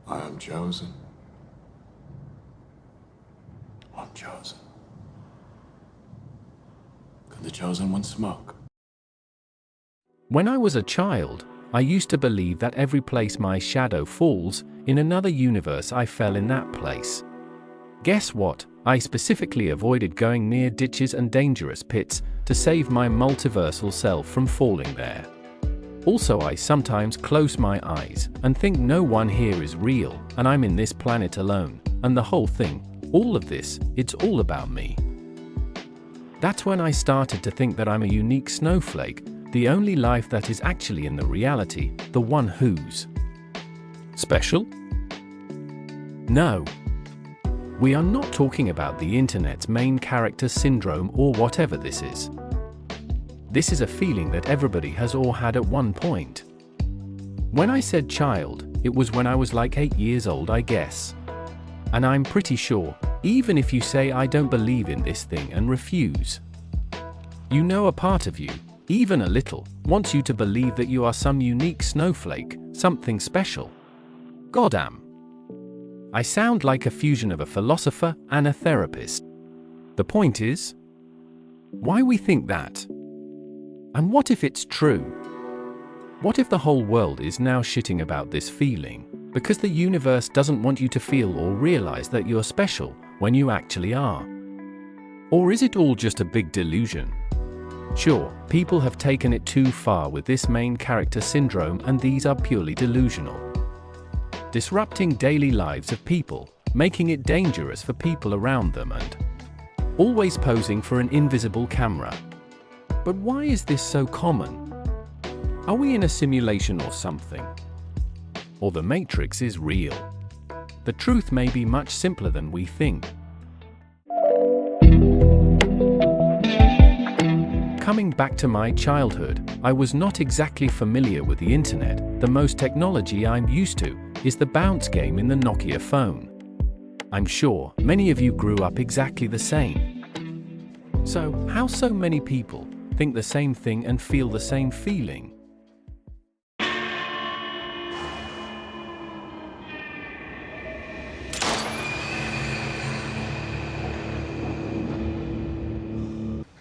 I am chosen. I'm chosen. Could the chosen one smoke? When I was a child, I used to believe that every place my shadow falls, in another universe I fell in that place. Guess what? I specifically avoided going near ditches and dangerous pits to save my multiversal self from falling there. Also, I sometimes close my eyes and think no one here is real, and I'm in this planet alone, and the whole thing, all of this, it's all about me. That's when I started to think that I'm a unique snowflake, the only life that is actually in the reality, the one who's special? No. We are not talking about the internet's main character syndrome or whatever this is. This is a feeling that everybody has all had at one point. When I said child, it was when I was like 8 years old, I guess. And I'm pretty sure, even if you say I don't believe in this thing and refuse, you know a part of you, even a little, wants you to believe that you are some unique snowflake, something special. Goddamn. I sound like a fusion of a philosopher and a therapist. The point is, why we think that? And what if it's true? What if the whole world is now shitting about this feeling, because the universe doesn't want you to feel or realize that you're special when you actually are? Or is it all just a big delusion? Sure, people have taken it too far with this main character syndrome, and these are purely delusional. Disrupting daily lives of people, making it dangerous for people around them, and always posing for an invisible camera. But why is this so common? Are we in a simulation or something? Or the Matrix is real? The truth may be much simpler than we think. Coming back to my childhood, I was not exactly familiar with the internet. The most technology I'm used to is the bounce game in the Nokia phone. I'm sure many of you grew up exactly the same. So, how so many people think the same thing and feel the same feeling?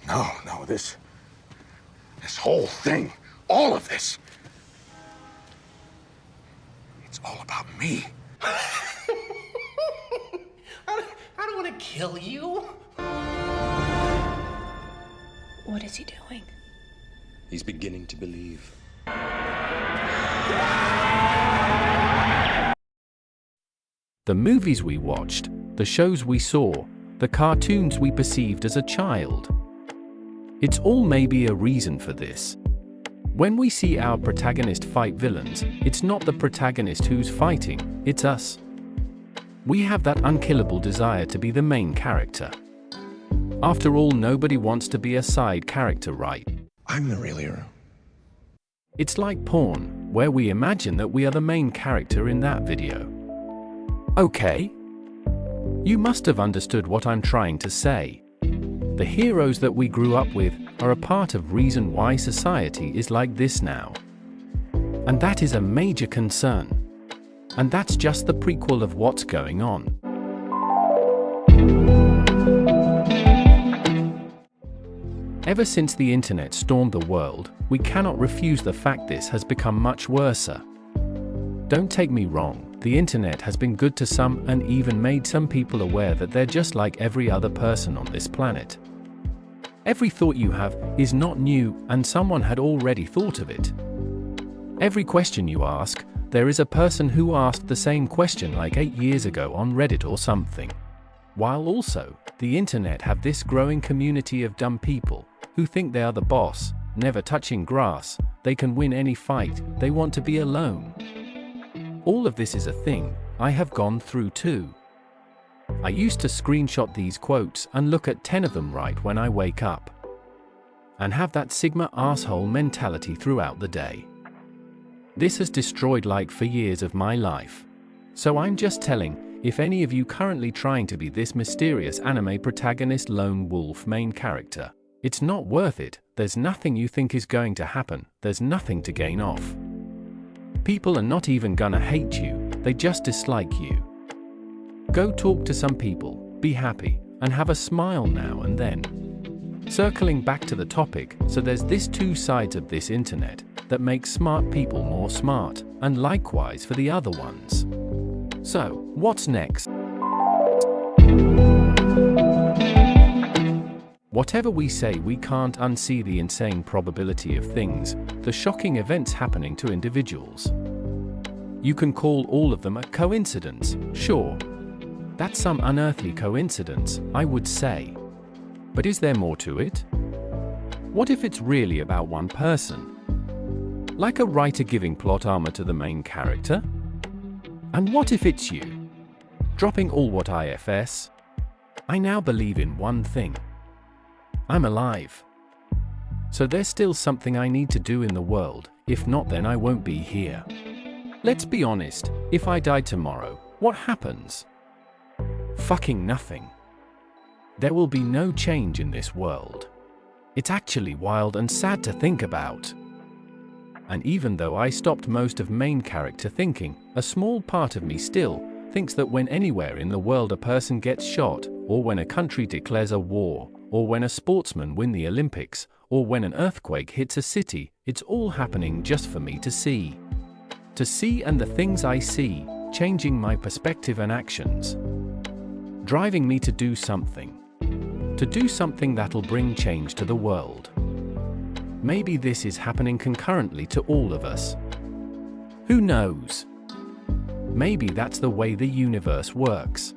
No, this whole thing, all of this, it's all about me. I don't want to kill you. What is he doing? He's beginning to believe. The movies we watched, the shows we saw, the cartoons we perceived as a child. It's all maybe a reason for this. When we see our protagonist fight villains, it's not the protagonist who's fighting, it's us. We have that unkillable desire to be the main character. After all, nobody wants to be a side character, right? I'm the real hero. It's like porn, where we imagine that we are the main character in that video. Okay. You must have understood what I'm trying to say. The heroes that we grew up with are a part of reason why society is like this now. And that is a major concern. And that's just the prequel of what's going on. Ever since the internet stormed the world, we cannot refuse the fact this has become much worse. Don't take me wrong, the internet has been good to some and even made some people aware that they're just like every other person on this planet. Every thought you have is not new, and someone had already thought of it. Every question you ask, there is a person who asked the same question like 8 years ago on Reddit or something. While also, the internet have this growing community of dumb people who think they are the boss, never touching grass, they can win any fight, they want to be alone. All of this is a thing I have gone through too. I used to screenshot these quotes and look at 10 of them right when I wake up. And have that Sigma asshole mentality throughout the day. This has destroyed like for years of my life. So I'm just telling, if any of you currently trying to be this mysterious anime protagonist lone wolf main character, it's not worth it, there's nothing you think is going to happen, there's nothing to gain off. People are not even gonna hate you, they just dislike you. Go talk to some people, be happy, and have a smile now and then. Circling back to the topic, so there's this two sides of this internet that makes smart people more smart, and likewise for the other ones. So, what's next? Whatever we say, we can't unsee the insane probability of things, the shocking events happening to individuals. You can call all of them a coincidence, sure. That's some unearthly coincidence, I would say. But is there more to it? What if it's really about one person? Like a writer giving plot armor to the main character? And what if it's you? Dropping all what IFS? I now believe in one thing. I'm alive. So there's still something I need to do in the world, if not then I won't be here. Let's be honest, if I died tomorrow, what happens? Fucking nothing. There will be no change in this world. It's actually wild and sad to think about. And even though I stopped most of main character thinking, a small part of me still thinks that when anywhere in the world a person gets shot, or when a country declares a war, or when a sportsman wins the Olympics, or when an earthquake hits a city, it's all happening just for me to see. To see, and the things I see, changing my perspective and actions. Driving me to do something. To do something that'll bring change to the world. Maybe this is happening concurrently to all of us. Who knows? Maybe that's the way the universe works.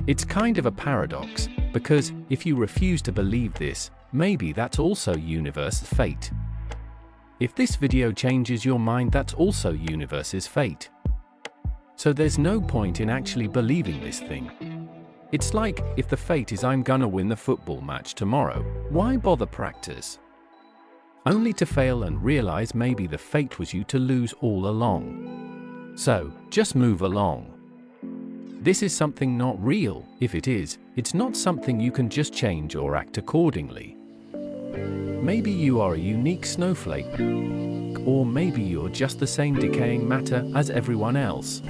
It's kind of a paradox, because if you refuse to believe this, maybe that's also universe's fate. If this video changes your mind, that's also universe's fate. So there's no point in actually believing this thing. It's like, if the fate is I'm gonna win the football match tomorrow, why bother practice? Only to fail and realize maybe the fate was you to lose all along. So, just move along. This is something not real. If it is, it's not something you can just change or act accordingly. Maybe you are a unique snowflake, or maybe you're just the same decaying matter as everyone else.